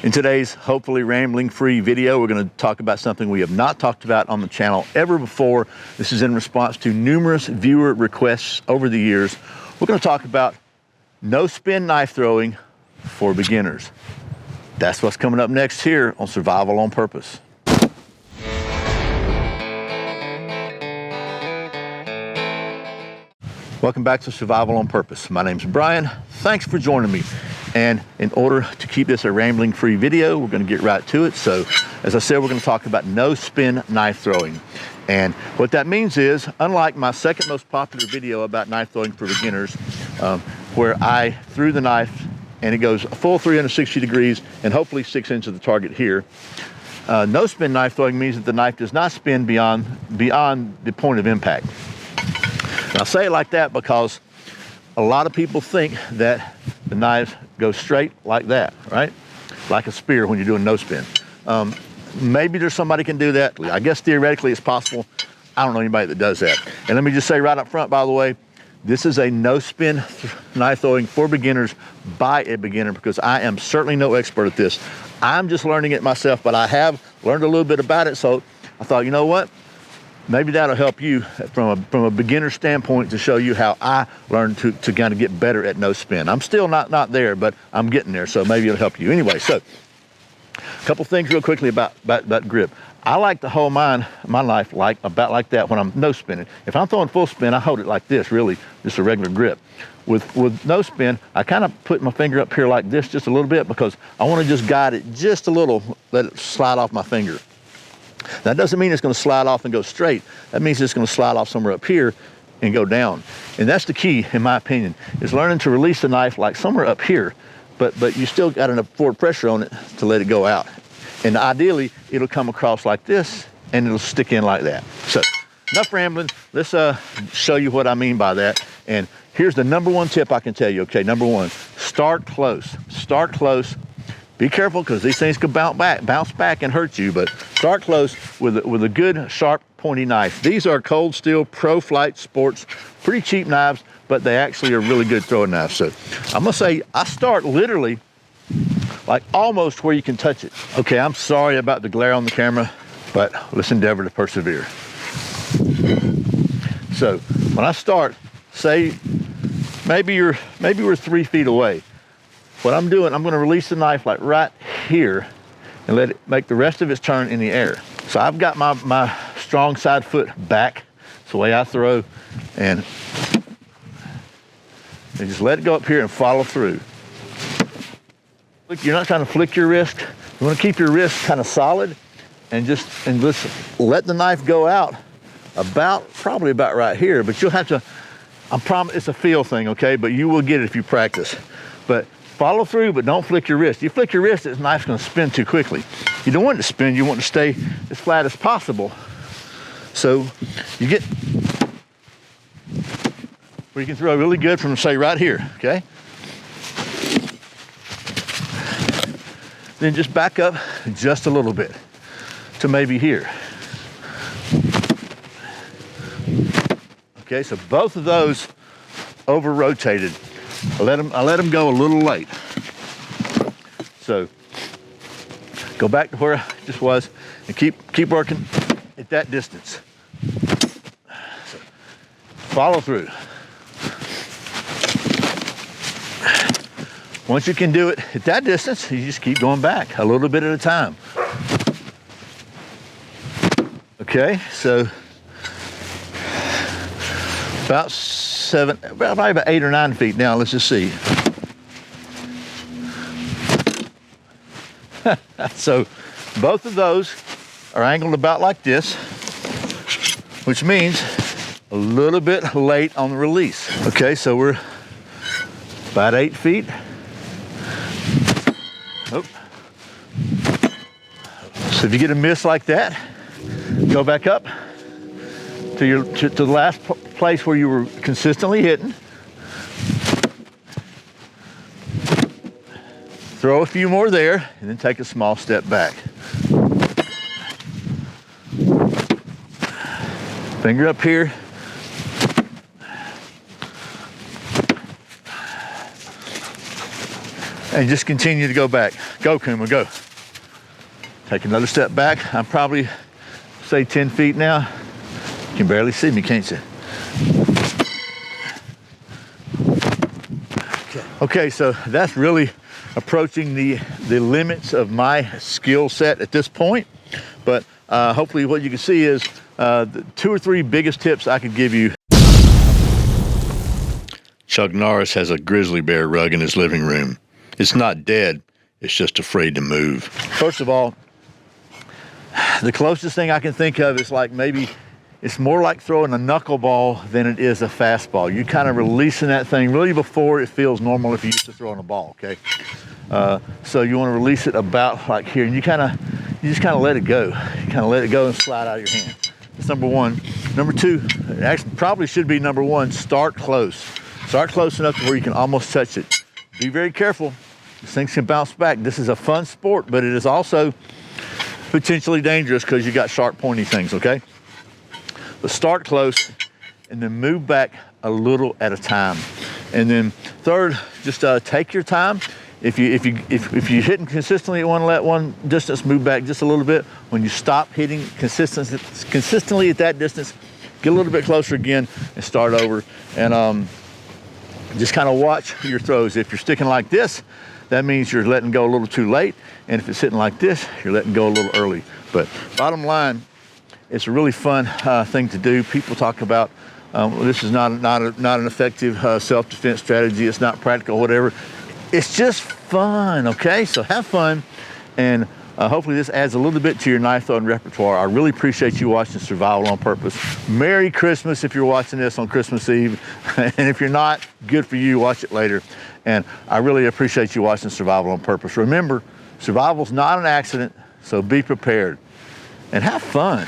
In today's hopefully rambling-free video, we're going to talk about something we have not talked about on the channel ever before. This is in response to numerous viewer requests over the years. We're going to talk about no-spin knife throwing for beginners. That's what's coming up next here on Survival on Purpose. Welcome back to Survival on Purpose. My name's Brian. Thanks for joining me. And in order to keep this a rambling-free video, we're going to get right to it. So, as I said, we're going to talk about no-spin knife throwing. And what that means is, unlike my second most popular video about knife throwing for beginners, where I threw the knife and it goes a full 360 degrees and hopefully 6 inches of the target here, no-spin knife throwing means that the knife does not spin beyond the point of impact. And I say it like that because a lot of people think that the knives go straight like that, right? Like a spear when you're doing no spin. Maybe there's somebody can do that. I guess theoretically it's possible. I don't know anybody that does that. And let me just say right up front, by the way, this is a no spin knife throwing for beginners by a beginner, because I am certainly no expert at this. I'm just learning it myself, but I have learned a little bit about it. So I thought, you know what? Maybe that'll help you from a beginner standpoint to show you how I learned to kind of get better at no spin. I'm still not there, but I'm getting there, so maybe it'll help you. Anyway, so a couple things real quickly about grip. I like to hold my knife about like that when I'm no spinning. If I'm throwing full spin, I hold it like this, really, just a regular grip. With no spin, I kind of put my finger up here like this just a little bit, because I want to just guide it just a little, let it slide off my finger. That doesn't mean it's going to slide off and go straight. That means it's going to slide off somewhere up here and go down. And that's the key, in my opinion, is learning to release the knife like somewhere up here, but you still got enough forward pressure on it to let it go out. And ideally, it'll come across like this and it'll stick in like that. So, enough rambling. Let's show you what I mean by that. And here's the number one tip I can tell you, okay? Number one, start close. Start close. Be careful, because these things could bounce back and hurt you, but start close with a good, sharp, pointy knife. These are Cold Steel Pro Flight Sports, pretty cheap knives, but they actually are really good throwing knives. So I'm gonna say I start literally like almost where you can touch it. Okay, I'm sorry about the glare on the camera, but let's endeavor to persevere. So when I start, say maybe we're 3 feet away. What I'm doing, I'm going to release the knife like right here and let it make the rest of its turn in the air. So I've got my strong side foot back. It's the way I throw, and just let it go up here and follow through. Look, you're not trying to flick your wrist. You want to keep your wrist kind of solid, and just let the knife go out probably about right here. But you'll have to, I promise, it's a feel thing, okay? But you will get it if you practice. But follow through, but don't flick your wrist. You flick your wrist, this knife's going to spin too quickly. You don't want it to spin. You want it to stay as flat as possible. So you get where you can throw really good from, say, right here, okay? Then just back up just a little bit to maybe here. Okay, so both of those over-rotated. I let them go a little late. So go back to where I just was and keep working at that distance. So follow through. Once you can do it at that distance, you just keep going back a little bit at a time. Okay, so probably about 8 or 9 feet now. Let's just see. So both of those are angled about like this, which means a little bit late on the release. Okay, so we're about 8 feet. Oh. So if you get a miss like that, go back up to the last place where you were consistently hitting. Throw a few more there, and then take a small step back. Finger up here. and just continue to go back. Go, Kuma, go. Take another step back. I'm probably, say, 10 feet now. You can barely see me, can't you? Okay, so that's really approaching the limits of my skill set at this point. But hopefully what you can see is the 2 or 3 biggest tips I could give you. Chuck Norris has a grizzly bear rug in his living room. It's not dead, it's just afraid to move. First of all, the closest thing I can think of is like maybe it's more like throwing a knuckleball than it is a fastball. You're kind of releasing that thing really before it feels normal if you're used to throwing a ball, okay? So you want to release it about like here, and you just kind of let it go. You kind of let it go and slide out of your hand. That's number 1. Number 2, actually probably should be number 1, start close. Start close enough to where you can almost touch it. Be very careful. These things can bounce back. This is a fun sport, but it is also potentially dangerous because you got sharp, pointy things, okay? But start close and then move back a little at a time. And then third, just take your time. If you're hitting consistently at one distance, move back just a little bit. When you stop hitting consistently at that distance, get a little bit closer again and start over. And just kind of watch your throws. If you're sticking like this, that means you're letting go a little too late. And if it's hitting like this, you're letting go a little early. But bottom line, it's a really fun thing to do. People talk about this is not an effective self-defense strategy. It's not practical, whatever. It's just fun, okay? So have fun, and hopefully this adds a little bit to your knife throwing repertoire. I really appreciate you watching Survival on Purpose. Merry Christmas if you're watching this on Christmas Eve. And if you're not, good for you, watch it later. And I really appreciate you watching Survival on Purpose. Remember, survival's not an accident, so be prepared and have fun.